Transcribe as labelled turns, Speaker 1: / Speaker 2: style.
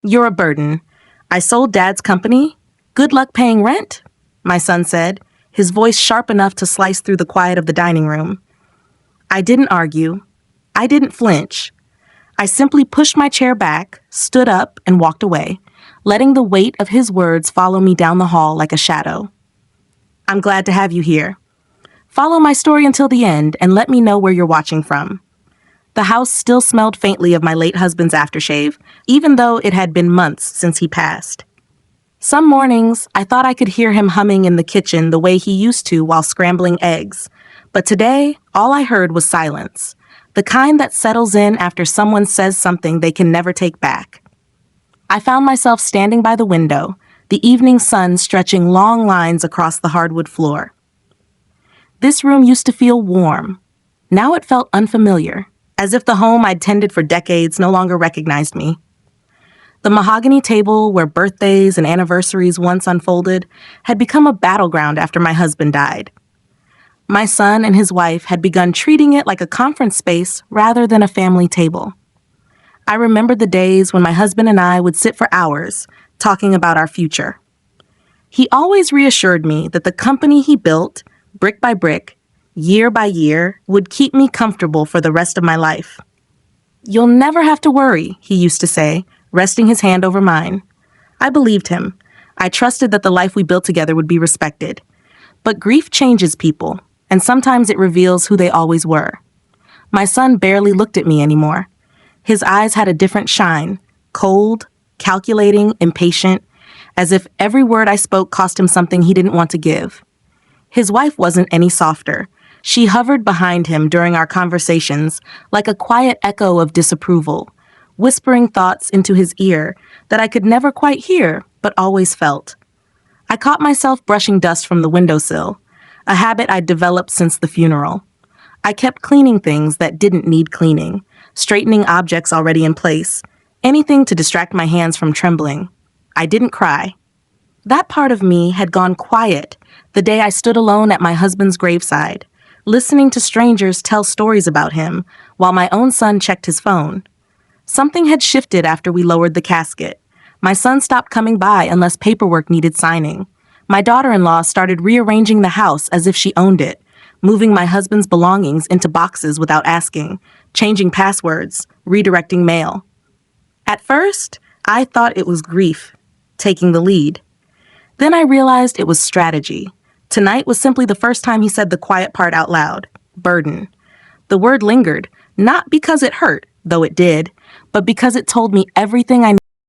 Speaker 1: You're a burden. I sold Dad's company. Good luck paying rent, my son said, his voice sharp enough to slice through the quiet of the dining room. I didn't argue. I didn't flinch. I simply pushed my chair back, stood up, and walked away, letting the weight of his words follow me down the hall like a shadow. I'm glad to have you here. Follow my story until the end and let me know where you're watching from. The house still smelled faintly of my late husband's aftershave, even though it had been months since he passed. Some mornings, I thought I could hear him humming in the kitchen the way he used to while scrambling eggs. But today, all I heard was silence, the kind that settles in after someone says something they can never take back. I found myself standing by the window, the evening sun stretching long lines across the hardwood floor. This room used to feel warm. Now it felt unfamiliar, as if the home I'd tended for decades no longer recognized me. The mahogany table where birthdays and anniversaries once unfolded had become a battleground after my husband died. My son and his wife had begun treating it like a conference space rather than a family table. I remembered the days when my husband and I would sit for hours talking about our future. He always reassured me that the company he built, brick by brick, year by year, would keep me comfortable for the rest of my life. You'll never have to worry, he used to say, resting his hand over mine. I believed him. I trusted that the life we built together would be respected. But grief changes people, and sometimes it reveals who they always were. My son barely looked at me anymore. His eyes had a different shine, cold, calculating, impatient, as if every word I spoke cost him something he didn't want to give. His wife wasn't any softer. She hovered behind him during our conversations like a quiet echo of disapproval, whispering thoughts into his ear that I could never quite hear but always felt. I caught myself brushing dust from the windowsill, a habit I'd developed since the funeral. I kept cleaning things that didn't need cleaning, straightening objects already in place, anything to distract my hands from trembling. I didn't cry. That part of me had gone quiet the day I stood alone at my husband's graveside, listening to strangers tell stories about him while my own son checked his phone. Something had shifted after we lowered the casket. My son stopped coming by unless paperwork needed signing. My daughter-in-law started rearranging the house as if she owned it, moving my husband's belongings into boxes without asking, changing passwords, redirecting mail. At first, I thought it was grief, taking the lead. Then I realized it was strategy. Tonight was simply the first time he said the quiet part out loud, burden. The word lingered, not because it hurt, though it did, but because it told me everything I